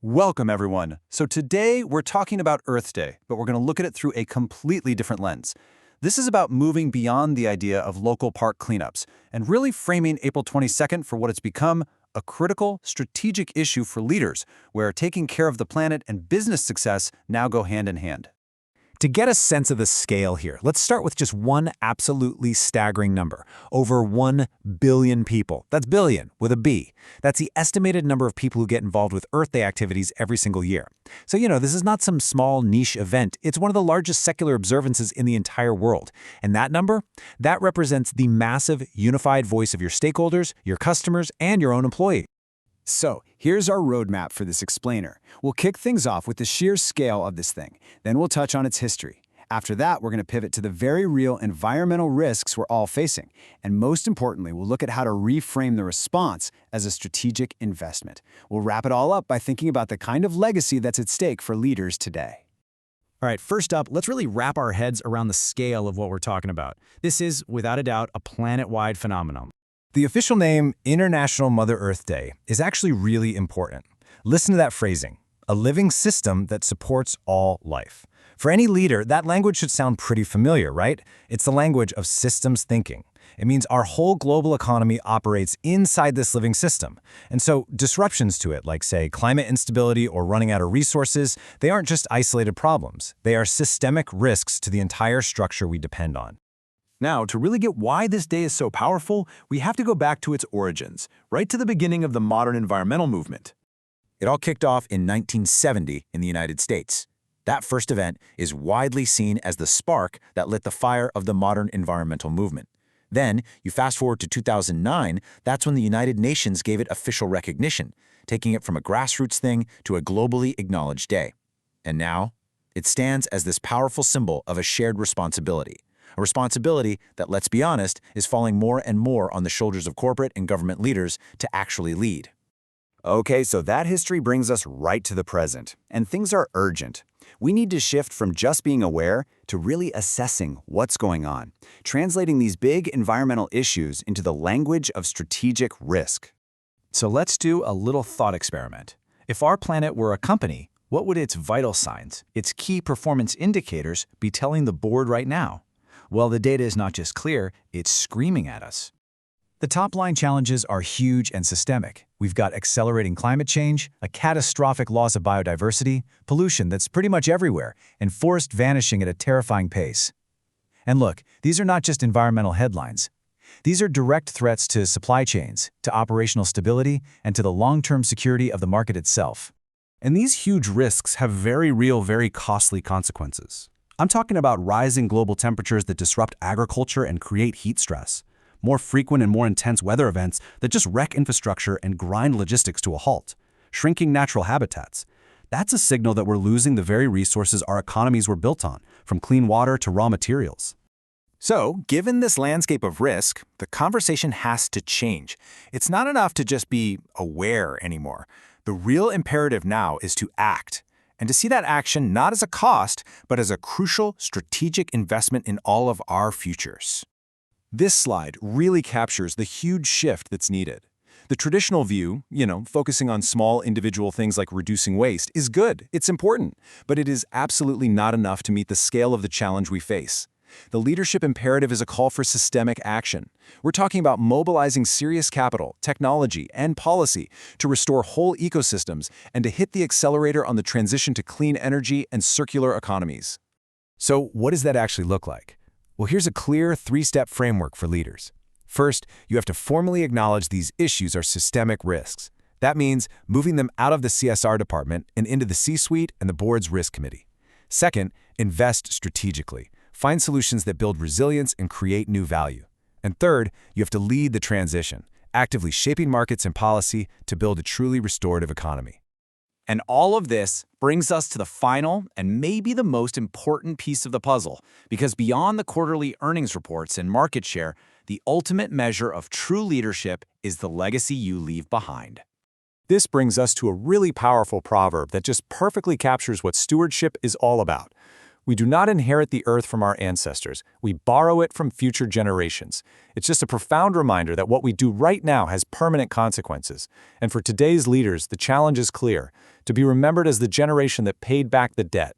Welcome, everyone. So today we're talking about Earth Day, but we're going to look at it through a completely different lens. This is about moving beyond the idea of local park cleanups and really framing April 22nd for what it's become, a critical, strategic issue for leaders, where taking care of the planet and business success now go hand in hand. To get a sense of the scale here, let's start with just one absolutely staggering number. Over 1 billion people. That's billion with a B. That's the estimated number of people who get involved with Earth Day activities every single year. So, this is not some small niche event. It's one of the largest secular observances in the entire world. And that number? That represents the massive, unified voice of your stakeholders, your customers, and your own employees. So, here's our roadmap for this explainer. We'll kick things off with the sheer scale of this thing. Then we'll touch on its history. After that, we're going to pivot to the very real environmental risks we're all facing. And most importantly, we'll look at how to reframe the response as a strategic investment. We'll wrap it all up by thinking about the kind of legacy that's at stake for leaders today. All right, first up, let's really wrap our heads around the scale of what we're talking about. This is, without a doubt, a planet-wide phenomenon. The official name, International Mother Earth Day, is actually really important. Listen to that phrasing, a living system that supports all life. For any leader, that language should sound pretty familiar, right? It's the language of systems thinking. It means our whole global economy operates inside this living system. And so disruptions to it, like, say, climate instability or running out of resources, they aren't just isolated problems. They are systemic risks to the entire structure we depend on. Now, to really get why this day is so powerful, we have to go back to its origins, right to the beginning of the modern environmental movement. It all kicked off in 1970 in the United States. That first event is widely seen as the spark that lit the fire of the modern environmental movement. Then, you fast forward to 2009, that's when the United Nations gave it official recognition, taking it from a grassroots thing to a globally acknowledged day. And now, it stands as this powerful symbol of a shared responsibility. A responsibility that, let's be honest, is falling more and more on the shoulders of corporate and government leaders to actually lead. Okay, so that history brings us right to the present, and things are urgent. We need to shift from just being aware to really assessing what's going on, translating these big environmental issues into the language of strategic risk. So let's do a little thought experiment. If our planet were a company, what would its vital signs, its key performance indicators, be telling the board right now? Well, the data is not just clear, it's screaming at us. The top-line challenges are huge and systemic. We've got accelerating climate change, a catastrophic loss of biodiversity, pollution that's pretty much everywhere, and forest vanishing at a terrifying pace. And look, these are not just environmental headlines. These are direct threats to supply chains, to operational stability, and to the long-term security of the market itself. And these huge risks have very real, very costly consequences. I'm talking about rising global temperatures that disrupt agriculture and create heat stress, more frequent and more intense weather events that just wreck infrastructure and grind logistics to a halt, shrinking natural habitats. That's a signal that we're losing the very resources our economies were built on, from clean water to raw materials. So, given this landscape of risk, the conversation has to change. It's not enough to just be aware anymore. The real imperative now is to act. And to see that action not as a cost, but as a crucial strategic investment in all of our futures. This slide really captures the huge shift that's needed. The traditional view, focusing on small individual things like reducing waste, is good, it's important, but it is absolutely not enough to meet the scale of the challenge we face. The leadership imperative is a call for systemic action. We're talking about mobilizing serious capital, technology, and policy to restore whole ecosystems and to hit the accelerator on the transition to clean energy and circular economies. So, what does that actually look like? Well, here's a clear three-step framework for leaders. First, you have to formally acknowledge these issues are systemic risks. That means moving them out of the CSR department and into the C-suite and the board's risk committee. Second, invest strategically. Find solutions that build resilience and create new value. And third, you have to lead the transition, actively shaping markets and policy to build a truly restorative economy. And all of this brings us to the final and maybe the most important piece of the puzzle, because beyond the quarterly earnings reports and market share, the ultimate measure of true leadership is the legacy you leave behind. This brings us to a really powerful proverb that just perfectly captures what stewardship is all about. We do not inherit the earth from our ancestors. We borrow it from future generations. It's just a profound reminder that what we do right now has permanent consequences. And for today's leaders, the challenge is clear. to be remembered as the generation that paid back the debt,